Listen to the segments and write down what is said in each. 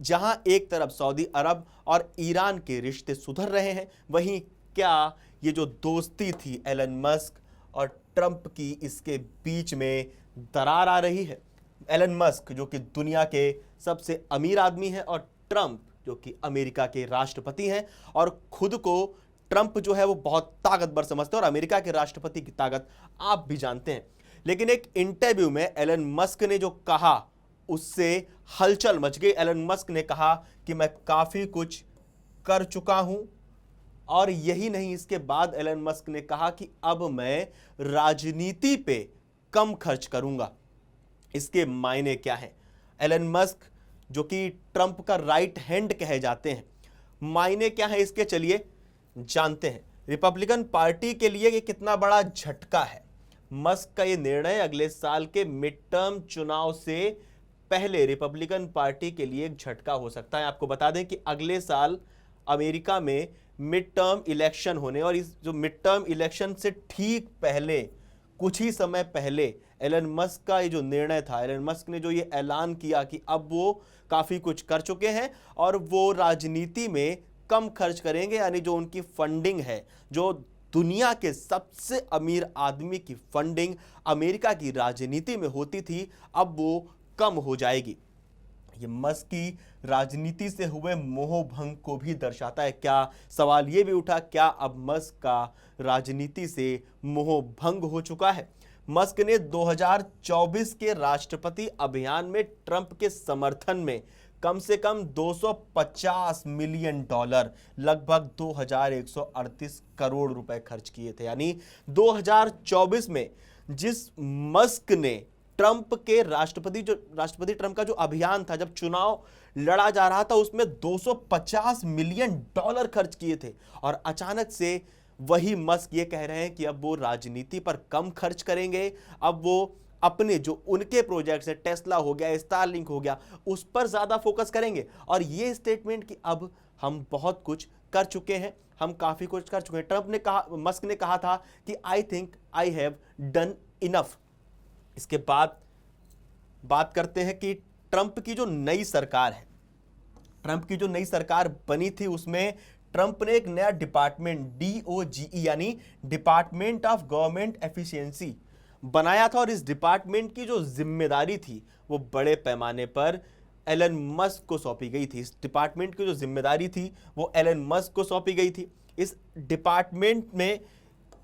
जहां एक तरफ सऊदी अरब और ईरान के रिश्ते सुधर रहे हैं, वहीं क्या ये जो दोस्ती थी एलन मस्क और ट्रंप की, इसके बीच में दरार आ रही है। एलन मस्क जो कि दुनिया के सबसे अमीर आदमी है और ट्रंप जो कि अमेरिका के राष्ट्रपति हैं, और खुद को ट्रंप जो है वो बहुत ताकतवर समझते हैं और अमेरिका के राष्ट्रपति की ताकत आप भी जानते हैं। लेकिन एक इंटरव्यू में एलन मस्क ने जो कहा उससे हलचल मच गई। एलन मस्क ने कहा कि मैं काफी कुछ कर चुका हूं, और यही नहीं, इसके बाद एलन मस्क ने कहा कि अब मैं राजनीति पे कम खर्च करूंगा। इसके मायने क्या हैं? एलन मस्क जो कि ट्रंप का राइट हैंड कहे जाते हैं, मायने क्या है इसके, चलिए जानते हैं। रिपब्लिकन पार्टी के लिए ये कितना बड़ा झटका है। मस्क का ये निर्णय अगले साल के मिड टर्म चुनाव से पहले रिपब्लिकन पार्टी के लिए एक झटका हो सकता है। आपको बता दें कि अगले साल अमेरिका में मिड टर्म इलेक्शन होने, और इस जो मिड टर्म इलेक्शन से ठीक पहले, कुछ ही समय पहले एलन मस्क का ये जो निर्णय था, एलन मस्क ने जो ये ऐलान किया कि अब वो काफी कुछ कर चुके हैं और वो राजनीति में कम खर्च करेंगे, यानी जो उनकी फंडिंग है, जो दुनिया के सबसे अमीर आदमी की फंडिंग अमेरिका की राजनीति में होती थी, अब वो कम हो जाएगी। ये मस्क की राजनीति से हुए मोह भंग को भी दर्शाता है। क्या सवाल ये भी उठा, क्या अब मस्क का राजनीति से मोह भंग हो चुका है? मस्क ने 2024 के राष्ट्रपति अभियान में ट्रंप के समर्थन में कम से कम $250 मिलियन, लगभग 2138 करोड़ रुपए खर्च किए थे। यानी 2024 में जिस मस्क ने ट्रंप के राष्ट्रपति ट्रंप का जो अभियान था, जब चुनाव लड़ा जा रहा था, उसमें $250 मिलियन खर्च किए थे, और अचानक से वही मस्क ये कह रहे हैं कि अब वो राजनीति पर कम खर्च करेंगे, अब वो अपने जो उनके प्रोजेक्ट्स है, टेस्ला हो गया, स्टारलिंक हो गया, उस पर ज्यादा फोकस करेंगे। और ये स्टेटमेंट कि अब हम बहुत कुछ कर चुके हैं, हम काफी कुछ कर चुके हैं। ट्रंप ने कहा, मस्क ने कहा था कि I think I have done enough. इसके बाद बात करते हैं कि ट्रंप की जो नई सरकार है, ट्रंप की जो नई सरकार बनी थी, उसमें ट्रंप ने एक नया डिपार्टमेंट DOGE यानी डिपार्टमेंट ऑफ गवर्नमेंट एफिशिएंसी बनाया था, और इस डिपार्टमेंट की जो जिम्मेदारी थी वो बड़े पैमाने पर एलन मस्क को सौंपी गई थी। इस डिपार्टमेंट की जो जिम्मेदारी थी वो एलन मस्क को सौंपी गई थी। इस डिपार्टमेंट में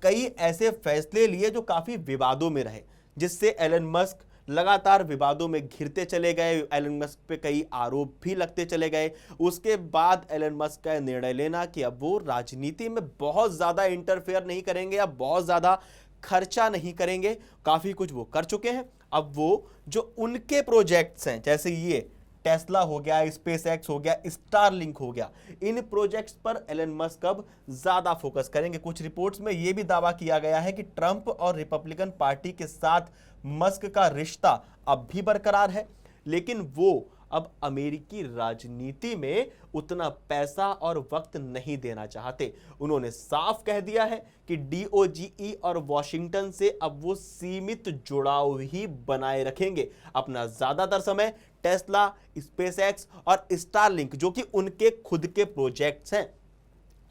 कई ऐसे फैसले लिए जो काफी विवादों में रहे, जिससे एलन मस्क लगातार विवादों में घिरते चले गए। एलन मस्क पे कई आरोप भी लगते चले गए। उसके बाद एलन मस्क का निर्णय लेना कि अब वो राजनीति में बहुत ज्यादा इंटरफेयर नहीं करेंगे, अब बहुत ज्यादा खर्चा नहीं करेंगे, काफी कुछ वो कर चुके हैं। अब वो जो उनके प्रोजेक्ट्स हैं, जैसे ये टेस्ला हो गया, स्पेस एक्स हो गया, स्टारलिंक हो गया, इन प्रोजेक्ट्स पर एलन मस्क अब ज्यादा फोकस करेंगे। कुछ रिपोर्ट्स में यह भी दावा किया गया है कि ट्रंप और रिपब्लिकन पार्टी के साथ मस्क का रिश्ता अब भी बरकरार है, लेकिन वो अब अमेरिकी राजनीति में उतना पैसा और वक्त नहीं देना चाहते। उन्होंने साफ कह दिया है कि DOGE और वॉशिंगटन से अब वो सीमित जुड़ाव ही बनाए रखेंगे। अपना ज्यादातर समय टेस्ला, स्पेसएक्स और स्टारलिंक, जो कि उनके खुद के प्रोजेक्ट्स हैं,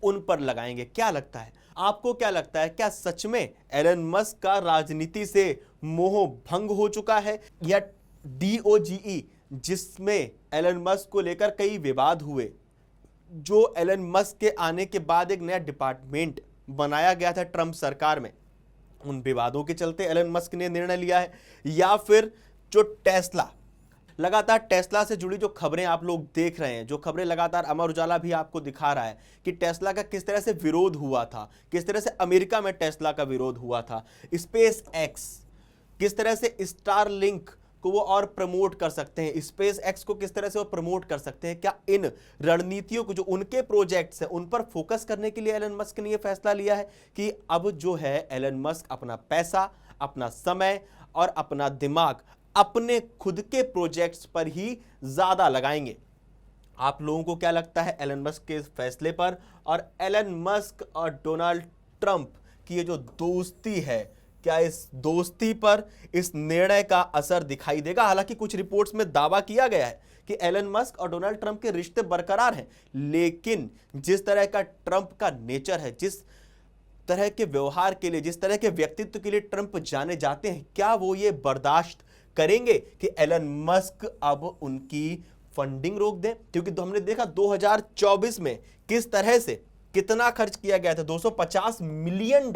उन पर लगाएंगे। क्या लगता है आपको, क्या लगता है, क्या सच में एलन मस्क का राजनीति से मोह भंग हो चुका है, या DOGE जिसमें एलन मस्क को लेकर कई विवाद हुए, जो एलन मस्क के आने के बाद एक नया डिपार्टमेंट बनाया गया था ट्रंप सरकार में, उन विवादों के चलते एलन मस्क ने निर्णय लिया है, या फिर जो टेस्ला, लगातार टेस्ला से जुड़ी जो खबरें आप लोग देख रहे हैं, जो खबरें लगातार अमर उजाला भी आपको दिखा रहा है कि टेस्ला का किस तरह से विरोध हुआ था, किस तरह से अमेरिका में टेस्ला का विरोध हुआ था, स्पेस एक्स किस तरह से स्टारलिंक को वो और प्रमोट कर सकते हैं, स्पेस एक्स को किस तरह से वो प्रमोट कर सकते हैं। क्या इन रणनीतियों को, जो उनके प्रोजेक्ट्स हैं, उन पर फोकस करने के लिए एलन मस्क ने ये फैसला लिया है कि अब जो है एलन मस्क अपना पैसा, अपना समय और अपना दिमाग अपने खुद के प्रोजेक्ट्स पर ही ज्यादा लगाएंगे। आप लोगों को क्या लगता है एलन मस्क के फैसले पर, और एलन मस्क और डोनाल्ड ट्रंप की ये जो दोस्ती है, क्या इस दोस्ती पर इस निर्णय का असर दिखाई देगा? हालांकि कुछ रिपोर्ट्स में दावा किया गया है कि एलन मस्क और डोनाल्ड ट्रंप के रिश्ते बरकरार हैं, लेकिन जिस तरह का ट्रंप का नेचर है, जिस तरह के व्यवहार के लिए, जिस तरह के व्यक्तित्व के लिए ट्रंप जाने जाते हैं, क्या वो ये बर्दाश्त करेंगे कि एलन मस्क अब उनकी फंडिंग रोक दें? क्योंकि तो हमने देखा 2024 में किस तरह से कितना खर्च किया गया था, $250 मिलियन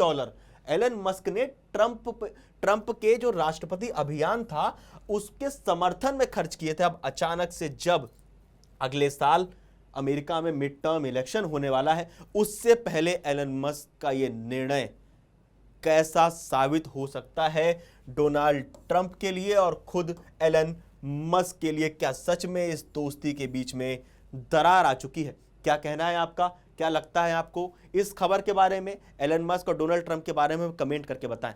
एलन मस्क ने ट्रंप के जो राष्ट्रपति अभियान था उसके समर्थन में खर्च किए थे। अब अचानक से जब अगले साल अमेरिका में मिड टर्म इलेक्शन होने वाला है, उससे पहले एलन मस्क का यह निर्णय कैसा साबित हो सकता है डोनाल्ड ट्रंप के लिए और खुद एलन मस्क के लिए? क्या सच में इस दोस्ती के बीच में दरार आ चुकी है? क्या कहना है आपका? क्या लगता है आपको इस खबर के बारे में, एलन मस्क और डोनाल्ड ट्रंप के बारे में? कमेंट करके बताएं।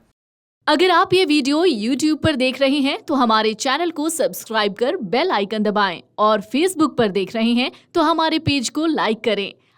अगर आप ये वीडियो YouTube पर देख रहे हैं तो हमारे चैनल को सब्सक्राइब कर बेल आइकन दबाएं और Facebook पर देख रहे हैं तो हमारे पेज को लाइक करें।